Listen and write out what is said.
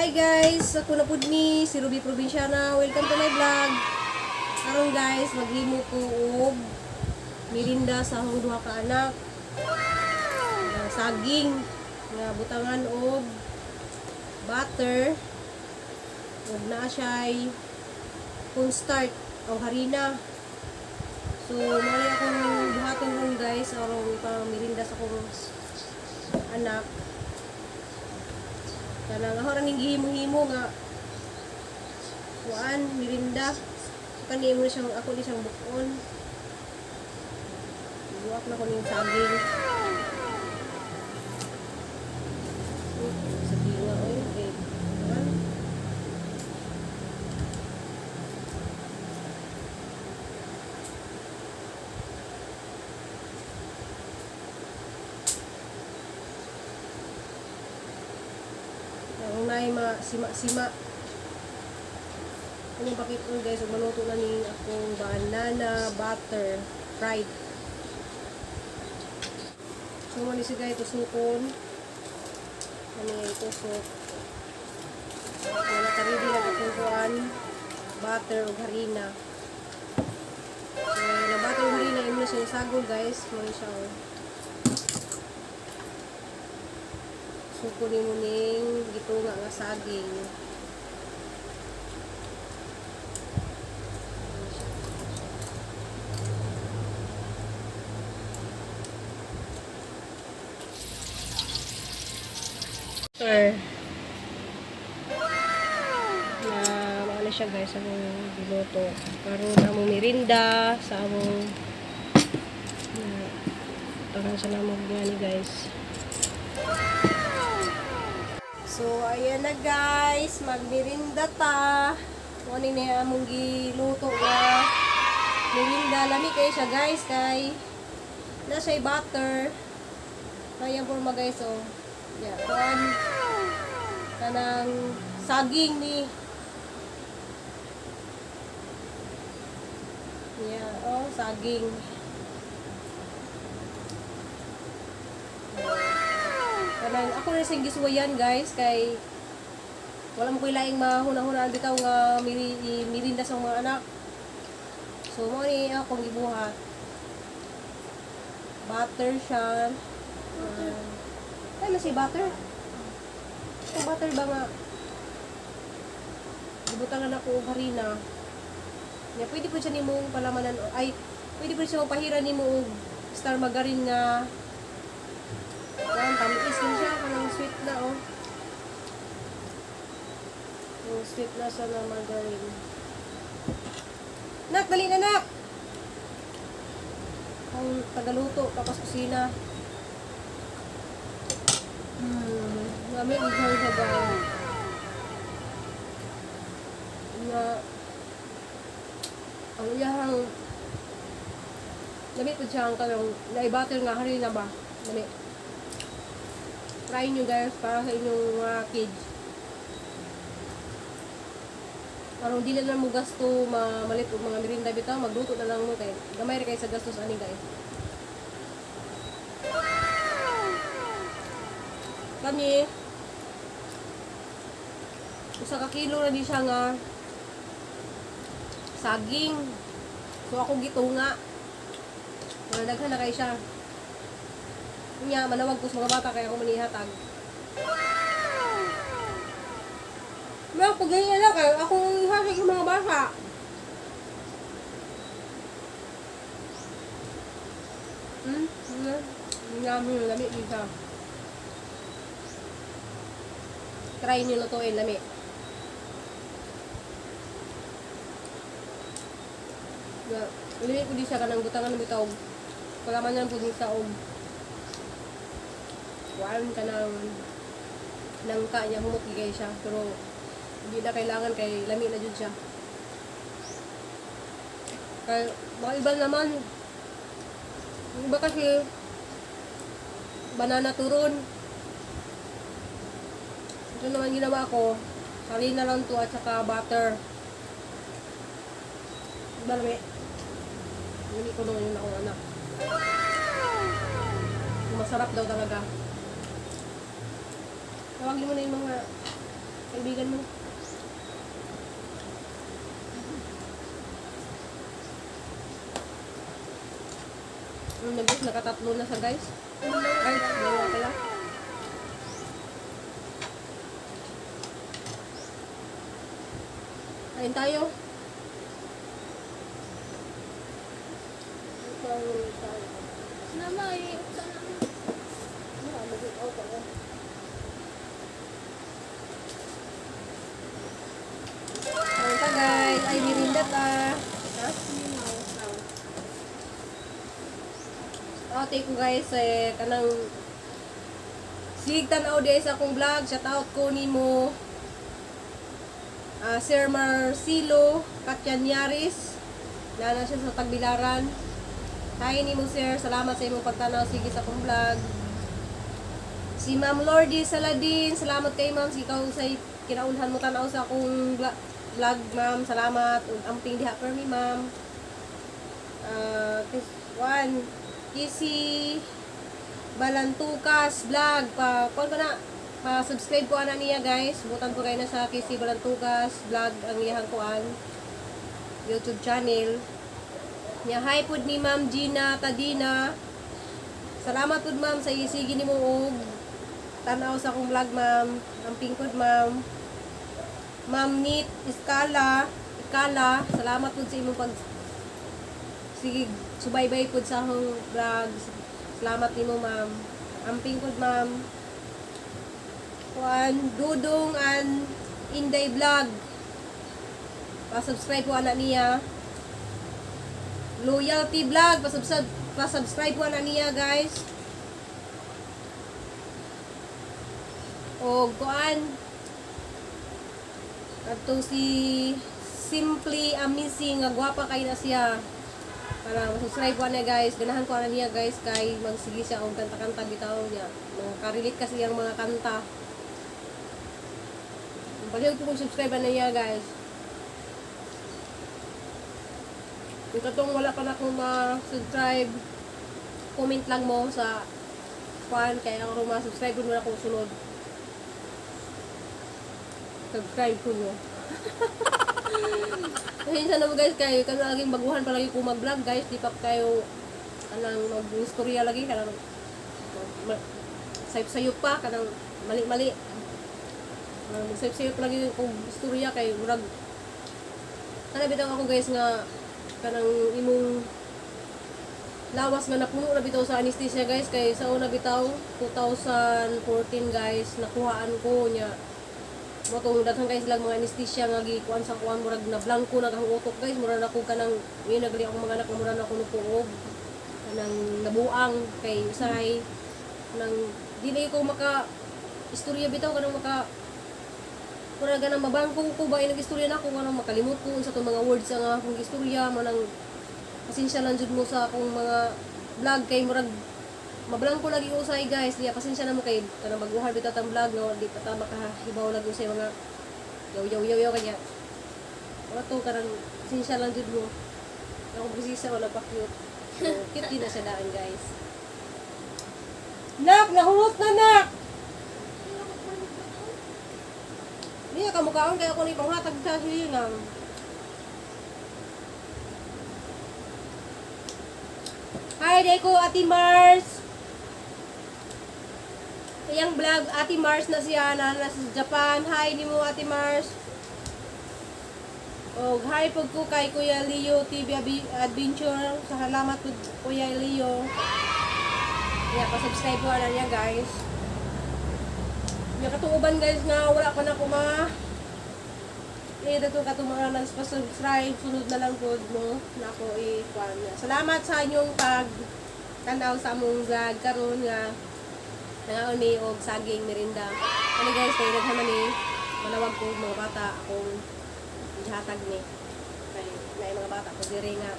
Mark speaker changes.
Speaker 1: Hi guys, ako na pud ni si Ruby Provinciana. Welcome to my vlog. Karon guys, maghimo ko og mirinda sa akong duha ka anak. Saging nga butangan og butter. Ug naa siya'y cornstarch o harina. So, mali akong buhaton ron guys aron ipang mirinda sa akong anak. Kanang ako ning gihimo-himo nga kuan mirinda. Kani mo siyang ako ni siyang bukon. Buwak na ko ning saging. Saging nga oy, okay. Kuan. Ang naay sima-sima. Ano bakit ko guys, maluto na ni akong banana butter fried. So mo ni siya ito sukon. Ano ito sok. Wala karidi na akong kuan butter o harina. So na butter o harina imo na siya sagol guys, mo siya. Sukunin mo ning gitunga nga saging. Ano siya guys, among biloto. Karon among mirinda sa among tangan sa namang gani guys. So, ayan na guys. Magmirinda ta. Kung ano na among giluto na mirinda. Lami kayo siya guys. Kay na siya butter. Ayan po mga guys. Oh. Yeah. Kuan. Kanang saging ni. Yeah. Oh, saging. Kanang ako na sing gisuwayan guys kay wala mo koy laing mahuna-hunaan bitaw nga mirinda sa mga anak. So mo ni akong gibuhat. Butter siya. Ay na si butter. Ang butter ba nga gibutangan ako og harina. Ya pwede po siya nimong palamanan ay pwede po siya pahiran nimo og star margarine nga. Yan, tamis din siya. Kanang sweet na, oh. Yung sweet na siya na margarine. Nak, dali na, nak! Ang tagaluto, tapos kusina. Gamit yung siya siya ba? Na, ang iyahang, gamit po siya ang kanang, naibater nga, harina ba? Gamit. Try nyo guys para sa inyong mga kids. Parang di na mo gasto malit o mga mirinda bitaw, magluto na lang mo kay gamay rin kayo sa gastos ani guys. Kani usa ka kilo na di siya nga saging. So ako gitunga. Wala daghan na kay siya. Nya manawag ko sa mga bata kaya ako manihatag. May pag ganyan lang kayo, ako ihatag yung mga bata. Namin yung lami dito. Try nyo lutuin lami. Lami ko di siya kanang butangan ng bitaw. Pagamanan po din sa kuan ka ng nangka niya humot gigay siya pero hindi na kailangan kay lami na jud siya kay mga iba naman iba kasi banana turon ito naman ginawa ko harina lang to at saka butter marami hindi ko naman yun akong anak masarap daw talaga. Tawagin mo na yung mga kaibigan mo. Nabos, nakatatlo na sa guys. Ay, dalawa pala. Kain tayo.
Speaker 2: Nama, iuksan namin.
Speaker 1: Kain ta guys. Ay, mirinda ta. Ha? Ate ko guys, kanang sig tanaw di sa akong vlog. Shout out ko nimo. Sir Marcelo Katyanyaris. Nana siya sa Tagbilaran. Hi nimo sir, salamat sa imong pagtanaw sige sa akong vlog. Si Ma'am Lordy Saladin, salamat kay ma'am, ikaw sa kinaunhan mo tanaw sa akong vlog ma'am. Salamat ug amping diha permi ma'am. One Kisi Balantukas vlog pa kon ka na pa-subscribe ko ana niya guys. Butan ko kayo na sa Kisi Balantukas vlog ang iyang kuan YouTube channel. Nya hi pud ni Ma'am Gina Tadina. Salamat pud ma'am sa isigi nimo og tanaw sa akong vlog ma'am. Amping pud ma'am. Ma'am Nit Ikala, salamat pud sa imong pag sige subaybay pud sa akong vlog. Salamat nimo ma'am. Amping pud ma'am. Juan Dudong and Inday vlog. Pa-subscribe po ana niya. Loyalty vlog, pa-subscribe po ana niya guys. O kuan ato si Simply Amazing nga gwapa kay na siya. Para subscribe ko na guys, ganahan ko na niya guys kay magsige siya og kanta-kanta bitaw niya. Mga kasi ang mga kanta. Baliw ko kung subscribe na niya guys. Kung katong wala pa na akong ma-subscribe, comment lang mo sa fan kaya ang ma-subscribe ko na akong sunod. Subscribe ko nyo. Hinsan na mo guys kayo, kasi laging baguhan pa lagi ko mag-vlog guys, di pa kayo kanang mag-istorya lagi, kanang sayop-sayop pa, kanang mali-mali. Sayop-sayop lagi kong istorya kay murag. Kana bitaw ako guys nga kanang imong lawas nga napuno na bitaw sa anesthesia guys kay sa una bitaw 2014 guys nakuhaan ko nya mo tong daghan guys lang mga anesthesia nga gikuan sa kuan murag na blanco na kang utok guys murag na ko kanang ni nagali ako mga anak murag na ko nupuog kanang nabuang kay usahay nang dili ko maka istorya bitaw kanang maka murag ganang mabangko ko ba nag-istorya na ako kanang makalimot ko sa tong mga words nga akong istorya mo nang pasensya lang jud mo sa akong mga vlog kay murag mablangko lagi ko usay guys niya pasensya na mo kay kanang maguhar bitaw tang vlog no di pa ta makahibaw lagi sa mga yaw kanya wala to kanang pasensya lang jud mo ako busisa wala pa cute so cute din na siya daan guys nak nahulot na nak niya kamukhaon kaya ako ni panghatag sa hilingang hi Deko Ate Mars. Iyang vlog Ate Mars na siya na nasa Japan. Hi nimo Ate Mars. Og hi pug ko kay Kuya Leo TV Adventure. Salamat pud Kuya Leo. Yeah, pa-subscribe po na niya guys. Yung katuuban guys nga wala pa na ko dito katumaran pa subscribe sunod na lang pod mo na ako i-kuan. Salamat sa inyong pag-tanaw sa among vlog karon nga nangaon ni og saging merinda. Ano guys kay daghan man ni manawag ko mga bata akong ihatag ni kay na mga bata ko dire nga